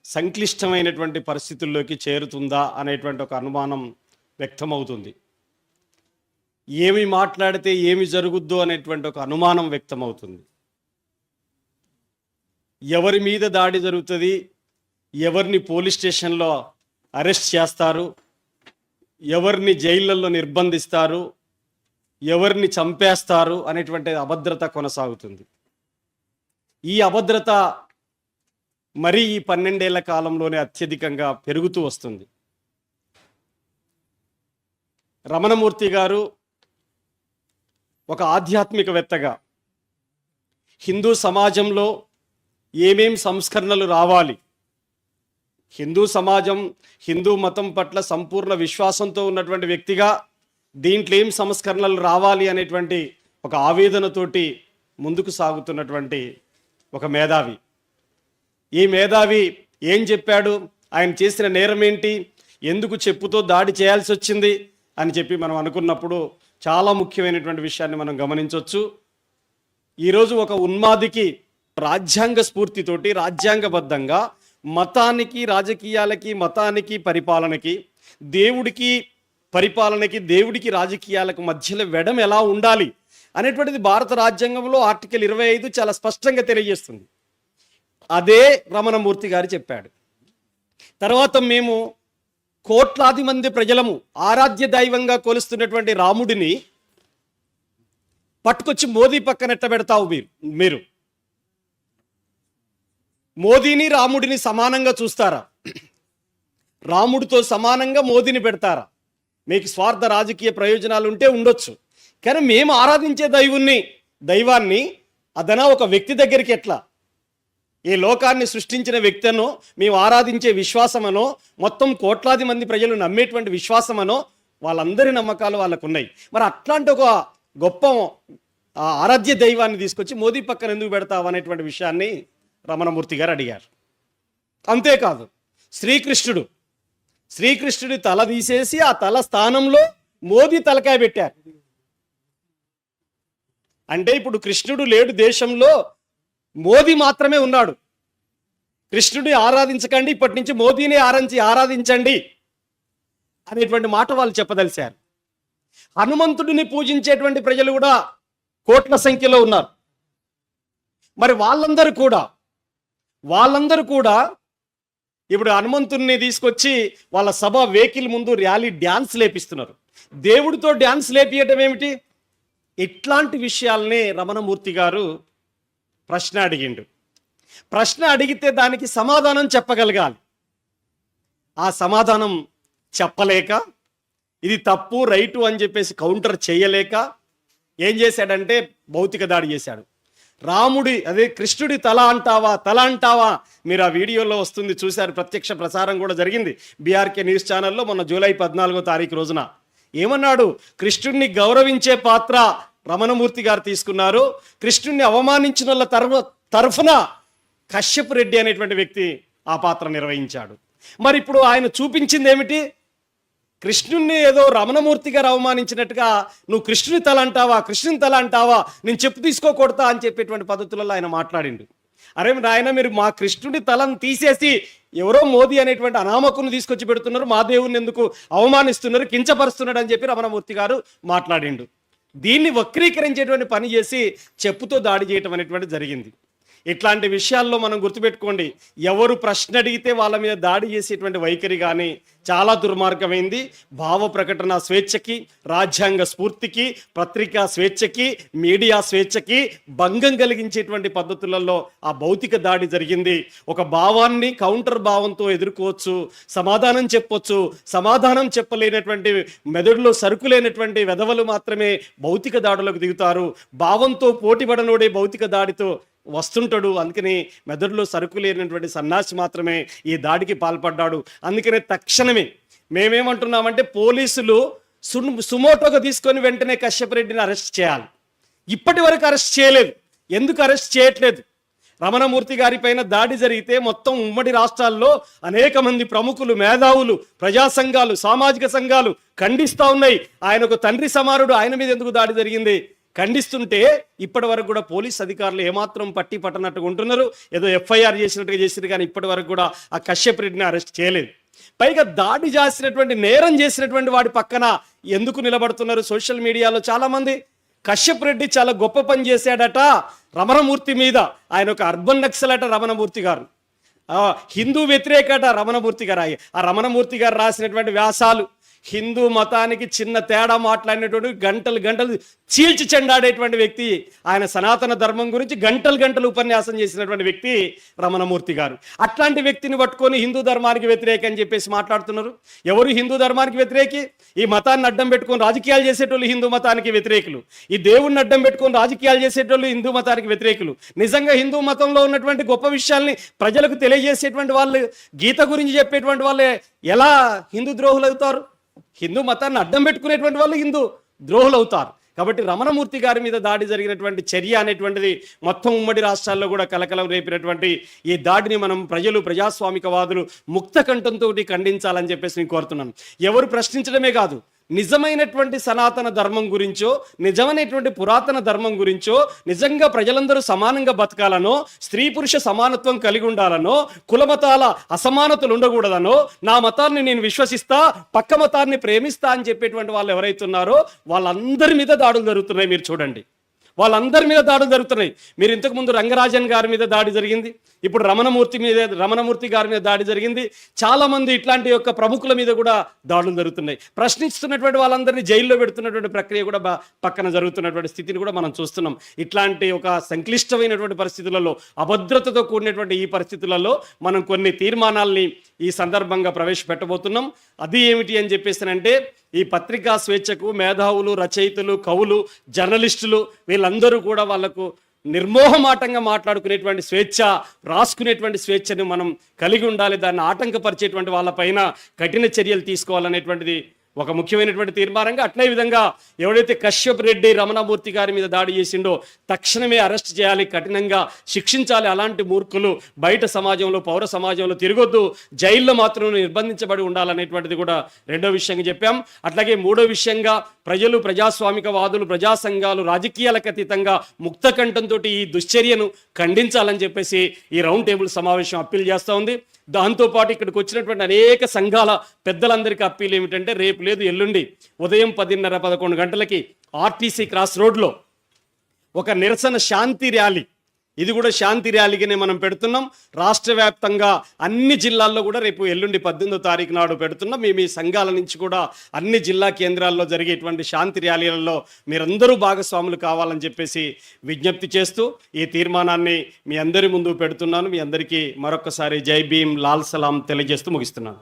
సంక్లిష్టమైనటువంటి పరిస్థితుల్లోకి చేరుతుందా అనేటువంటి ఒక అనుమానం వ్యక్తమవుతుంది. ఏమి మాట్లాడితే ఏమి జరుగుద్దో అనేటువంటి ఒక అనుమానం వ్యక్తమవుతుంది. ఎవరి మీద దాడి జరుగుతుంది, ఎవరిని పోలీస్ స్టేషన్లో అరెస్ట్ చేస్తారు, ఎవరిని జైళ్ళల్లో నిర్బంధిస్తారు, ఎవరిని చంపేస్తారు అనేటువంటి అభద్రత కొనసాగుతుంది. ఈ అభద్రత మరి ఈ 12 ఏళ్ల కాలంలోనే అత్యధికంగా పెరుగుతూ వస్తుంది. రమణమూర్తి గారు ఒక ఆధ్యాత్మికవేత్తగా హిందూ సమాజంలో ఏమేం సంస్కరణలు రావాలి, హిందూ సమాజం హిందూ మతం పట్ల సంపూర్ణ విశ్వాసంతో ఉన్నటువంటి వ్యక్తిగా దీంట్లో ఏం సంస్కరణలు రావాలి అనేటువంటి ఒక ఆవేదనతోటి ముందుకు సాగుతున్నటువంటి ఒక మేధావి. ఈ మేధావి ఏం చెప్పాడు, ఆయన చేసిన నేరం ఏంటి, ఎందుకు చెప్పుతో దాడి చేయాల్సి వచ్చింది అని చెప్పి మనం అనుకున్నప్పుడు చాలా ముఖ్యమైనటువంటి విషయాన్ని మనం గమనించవచ్చు. ఈరోజు ఒక ఉన్మాదికి రాజ్యాంగ స్ఫూర్తితోటి రాజ్యాంగబద్ధంగా మతానికి రాజకీయాలకి, మతానికి పరిపాలనకి, దేవుడికి పరిపాలనకి, దేవుడికి రాజకీయాలకు మధ్యలో వెడం ఎలా ఉండాలి అనేటువంటిది భారత రాజ్యాంగంలో ఆర్టికల్ 25 చాలా స్పష్టంగా తెలియజేస్తుంది. అదే రమణమూర్తి గారు చెప్పాడు. తర్వాత మేము కోట్లాది మంది ప్రజలము ఆరాధ్య దైవంగా కొలుస్తున్నటువంటి రాముడిని పట్టుకొచ్చి మోదీ పక్కనెట్ట పెడతావు మీరు మోదీని రాముడిని సమానంగా చూస్తారా? రాముడితో సమానంగా మోదీని పెడతారా? మీకు స్వార్థ రాజకీయ ప్రయోజనాలు ఉంటే ఉండొచ్చు, కానీ మేము ఆరాధించే దైవాన్ని అదనా ఒక వ్యక్తి దగ్గరికి ఎట్లా, ఈ లోకాన్ని సృష్టించిన వ్యక్తినో, మేము ఆరాధించే విశ్వాసమనో, మొత్తం కోట్లాది మంది ప్రజలు నమ్మేటువంటి విశ్వాసమనో, వాళ్ళందరి నమ్మకాలు వాళ్ళకు ఉన్నాయి. మరి అట్లాంటి ఒక గొప్ప ఆరాధ్య దైవాన్ని తీసుకొచ్చి మోదీ పక్కన ఎందుకు పెడతావు అనేటువంటి విషయాన్ని రమణమూర్తి గారు అడిగారు. అంతేకాదు శ్రీకృష్ణుడి తల తీసేసి ఆ తల స్థానంలో మోదీ తలకాయ పెట్టారు. అంటే ఇప్పుడు కృష్ణుడు లేడు దేశంలో, మోదీ మాత్రమే ఉన్నాడు. కృష్ణుడిని ఆరాధించకండి, ఇప్పటి నుంచి మోదీని ఆరాధించండి అనేటువంటి మాట వాళ్ళు చెప్పదలిచారు. హనుమంతుడిని పూజించేటువంటి ప్రజలు కూడా కోట్ల సంఖ్యలో ఉన్నారు. మరి వాళ్ళందరూ కూడా ఇప్పుడు హనుమంతుడిని తీసుకొచ్చి వాళ్ళ సభ వెహికల్ ముందు ర్యాలీ డ్యాన్స్ లేపిస్తున్నారు. దేవుడితో డ్యాన్స్ లేపియటం ఏమిటి? ఇట్లాంటి విషయాల్ని రమణమూర్తి గారు ప్రశ్న అడిగిండు. ప్రశ్న అడిగితే దానికి సమాధానం చెప్పగలగాలి. ఆ సమాధానం చెప్పలేక, ఇది తప్పు రైటు అని చెప్పేసి కౌంటర్ చేయలేక ఏం చేశాడంటే భౌతిక దాడి చేశాడు. కృష్ణుడి తల అంటావా మీరు ఆ వీడియోలో వస్తుంది చూశారు, ప్రత్యక్ష ప్రసారం కూడా జరిగింది బీఆర్కే న్యూస్ ఛానల్లో మొన్న జూలై 14వ తారీఖు రోజున. ఏమన్నాడు? కృష్ణుడిని గౌరవించే పాత్ర రమణమూర్తి గారు తీసుకున్నారు, కృష్ణుడిని అవమానించిన వాళ్ళ తరఫున కశ్యప్ రెడ్డి అనేటువంటి వ్యక్తి ఆ పాత్ర నిర్వహించాడు. మరి ఇప్పుడు ఆయన చూపించింది ఏమిటి? కృష్ణుణ్ణి ఏదో రమణమూర్తి గారు అవమానించినట్టుగా నువ్వు కృష్ణుని తల అంటావా, నేను చెప్పు తీసుకోకూడతా అని చెప్పేటువంటి పద్ధతులలో ఆయన మాట్లాడిండు. అరే నాయన, మీరు మా కృష్ణుడి తలను తీసేసి ఎవరో మోదీ అనేటువంటి అనామకుని తీసుకొచ్చి పెడుతున్నారు, మా దేవుణ్ణి ఎందుకు అవమానిస్తున్నారు, కించపరుస్తున్నాడు అని చెప్పి రమణమూర్తి గారు మాట్లాడిండు. దీన్ని వక్రీకరించేటువంటి పని చేసి చెప్పుతో దాడి చేయటం అనేటువంటి జరిగింది. ఇట్లాంటి విషయాల్లో మనం గుర్తుపెట్టుకోండి, ఎవరు ప్రశ్న అడిగితే వాళ్ళ మీద దాడి చేసేటువంటి వైఖరి కానీ చాలా దుర్మార్గమైంది. భావ ప్రకటన స్వేచ్ఛకి, రాజ్యాంగ స్ఫూర్తికి, పత్రికా స్వేచ్ఛకి, మీడియా స్వేచ్ఛకి భంగం కలిగించేటువంటి పద్ధతులలో ఆ భౌతిక దాడి జరిగింది. ఒక భావాన్ని కౌంటర్ భావంతో ఎదుర్కోవచ్చు, సమాధానం చెప్పొచ్చు. సమాధానం చెప్పలేనటువంటి, మెదడులో సరుకులేనటువంటి వెధవలు మాత్రమే భౌతిక దాడులకు దిగుతారు. భావంతో పోటీపడనోడే భౌతిక దాడితో వస్తుంటాడు. అందుకని మెదడులో సరుకు లేనటువంటి సన్నాసి మాత్రమే ఈ దాడికి పాల్పడ్డాడు. అందుకనే తక్షణమే మేమేమంటున్నామంటే పోలీసులు సుమోటోగా తీసుకొని వెంటనే కశ్యప్ రెడ్డిని అరెస్ట్ చేయాలి. ఇప్పటి వరకు అరెస్ట్ చేయలేదు. ఎందుకు అరెస్ట్ చేయట్లేదు? రమణమూర్తి గారి పైన దాడి జరిగితే మొత్తం ఉమ్మడి రాష్ట్రాల్లో అనేక మంది ప్రముఖులు, మేధావులు, ప్రజా సంఘాలు, సామాజిక సంఘాలు ఖండిస్తూ ఉన్నాయి. ఆయనకు తండ్రి సమానుడు, ఆయన మీద ఎందుకు దాడి జరిగింది? ఖండిస్తుంటే ఇప్పటి వరకు కూడా పోలీస్ అధికారులు ఏమాత్రం పట్టి పట్టనట్టుగా ఉంటున్నారు. ఏదో ఎఫ్ఐఆర్ చేసినట్టుగా చేసినారు, కానీ ఇప్పటి వరకు కూడా ఆ కశ్యప్ రెడ్డిని అరెస్ట్ చేయలేదు. పైగా దాడి చేసినటువంటి, నేరం చేసినటువంటి వాడి పక్కన ఎందుకు నిలబడుతున్నారు? సోషల్ మీడియాలో చాలామంది కశ్యప్ రెడ్డి చాలా గొప్ప పని చేశాడట రమణమూర్తి మీద, ఆయన ఒక అర్బన్ నక్సల్ అట రమణమూర్తి గారు, హిందూ వ్యతిరేకట రమణమూర్తి గారు. ఆ రమణమూర్తి గారు రాసినటువంటి వ్యాసాలు హిందూ మతానికి చిన్న తేడా మాట్లాడినటువంటి గంటలు గంటలు చీల్చి చెండాడేటువంటి వ్యక్తి ఆయన. సనాతన ధర్మం గురించి గంటలు గంటలు ఉపన్యాసం చేసినటువంటి వ్యక్తి రమణమూర్తి గారు. అట్లాంటి వ్యక్తిని పట్టుకొని హిందూ ధర్మానికి వ్యతిరేక అని చెప్పేసి మాట్లాడుతున్నారు. ఎవరు హిందూ ధర్మానికి వ్యతిరేకి? ఈ మతాన్ని అడ్డం పెట్టుకొని రాజకీయాలు చేసేటోళ్ళు హిందూ మతానికి వ్యతిరేకులు, ఈ దేవుణ్ణి అడ్డం పెట్టుకొని రాజకీయాలు చేసేటోళ్ళు హిందూ మతానికి వ్యతిరేకులు. నిజంగా హిందూ మతంలో ఉన్నటువంటి గొప్ప విషయాల్ని ప్రజలకు తెలియజేసేటువంటి వాళ్ళు, గీత గురించి చెప్పేటువంటి వాళ్ళే ఎలా హిందూ ద్రోహులు అవుతారు? హిందూ మతాన్ని అడ్డం పెట్టుకునేటువంటి వాళ్ళు హిందూ ద్రోహులు అవుతారు. కాబట్టి రమణమూర్తి గారి మీద దాడి జరిగినటువంటి చర్య అనేటువంటిది మొత్తం ఉమ్మడి రాష్ట్రాల్లో కూడా కలకలం రేపినటువంటి ఈ దాడిని మనం ప్రజాస్వామికవాదులు ముక్త కంఠంతో ఖండించాలని చెప్పేసి నేను కోరుతున్నాను. ఎవరు ప్రశ్నించడమే కాదు, నిజమైనటువంటి సనాతన ధర్మం గురించో, నిజమైనటువంటి పురాతన ధర్మం గురించో, నిజంగా ప్రజలందరూ సమానంగా బతకాలనో, స్త్రీ పురుష సమానత్వం కలిగి ఉండాలనో, కులమతాల అసమానతలు ఉండకూడదనో, నా మతాన్ని నేను విశ్వసిస్తా, పక్క మతాన్ని ప్రేమిస్తా అని చెప్పేటువంటి వాళ్ళు ఎవరైతున్నారో వాళ్ళందరి మీద దాడులు జరుగుతున్నాయి. మీరు చూడండి, వాళ్ళందరి మీద దాడులు జరుగుతున్నాయి. మీరు ఇంతకుముందు రంగరాజన్ గారి మీద దాడి జరిగింది, ఇప్పుడు రమణమూర్తి గారి మీద దాడి జరిగింది. చాలామంది ఇట్లాంటి యొక్క ప్రముఖుల మీద కూడా దాడులు జరుగుతున్నాయి. ప్రశ్నిస్తున్నటువంటి వాళ్ళందరినీ జైల్లో పెడుతున్నటువంటి ప్రక్రియ కూడా పక్కన జరుగుతున్నటువంటి స్థితిని కూడా మనం చూస్తున్నాం. ఇట్లాంటి ఒక సంక్లిష్టమైనటువంటి పరిస్థితులలో, అభద్రతతో కూడినటువంటి ఈ పరిస్థితులలో మనం కొన్ని తీర్మానాల్ని ఈ సందర్భంగా ప్రవేశపెట్టబోతున్నాం. అది ఏమిటి అని చెప్పేసానంటే, ఈ పత్రికా స్వేచ్ఛకు మేధావులు, రచయితలు, కవులు, జర్నలిస్టులు వీళ్ళందరూ కూడా వాళ్ళకు నిర్మోహమాటంగా మాట్లాడుకునేటువంటి స్వేచ్ఛ, రాసుకునేటువంటి స్వేచ్ఛను మనం కలిగి ఉండాలి. దాన్ని ఆటంకపరిచేటువంటి వాళ్ళపైన కఠిన చర్యలు తీసుకోవాలనేటువంటిది ఒక ముఖ్యమైనటువంటి తీర్మానంగా. అట్లే విధంగా ఎవడైతే కశ్యప్ రెడ్డి రమణమూర్తి గారి మీద దాడి చేసిండో తక్షణమే అరెస్ట్ చేయాలి, కఠినంగా శిక్షించాలి. అలాంటి మూర్ఖులు బయట సమాజంలో, పౌర సమాజంలో తిరగొద్దు, జైల్లో మాత్రం నిర్బంధించబడి ఉండాలనేటువంటిది కూడా రెండో విషయంగా చెప్పాం. అట్లాగే మూడో విషయంగా ప్రజలు, ప్రజాస్వామికవాదులు, ప్రజా సంఘాలు రాజకీయాలకు అతీతంగా ముక్త కంఠంతో ఈ దుశ్చర్యను ఖండించాలని చెప్పేసి ఈ రౌండ్ టేబుల్ సమావేశం అప్పీల్ చేస్తూ ఉంది. దాంతోపాటు ఇక్కడికి వచ్చినటువంటి అనేక సంఘాల పెద్దలందరికీ అప్పీల్ ఏమిటంటే, రేపు లేదు ఎల్లుండి ఉదయం 10:30-11 గంటలకి ఆర్టీసీ క్రాస్ రోడ్లో ఒక నిరసన శాంతి ర్యాలీ, ఇది కూడా శాంతి ర్యాలీగానే మనం పెడుతున్నాం. రాష్ట్ర వ్యాప్తంగా అన్ని జిల్లాల్లో కూడా రేపు ఎల్లుండి 18వ తారీఖు నాడు పెడుతున్నాం. మేము ఈ సంఘాల నుంచి కూడా అన్ని జిల్లా కేంద్రాల్లో జరిగేటువంటి శాంతి ర్యాలీలలో మీరందరూ భాగస్వాములు కావాలని చెప్పేసి విజ్ఞప్తి చేస్తూ ఈ తీర్మానాన్ని మీ అందరి ముందు పెడుతున్నాను. మీ అందరికీ మరొకసారి జై భీమ్, లాల్ సలాం తెలియజేస్తూ ముగిస్తున్నాను.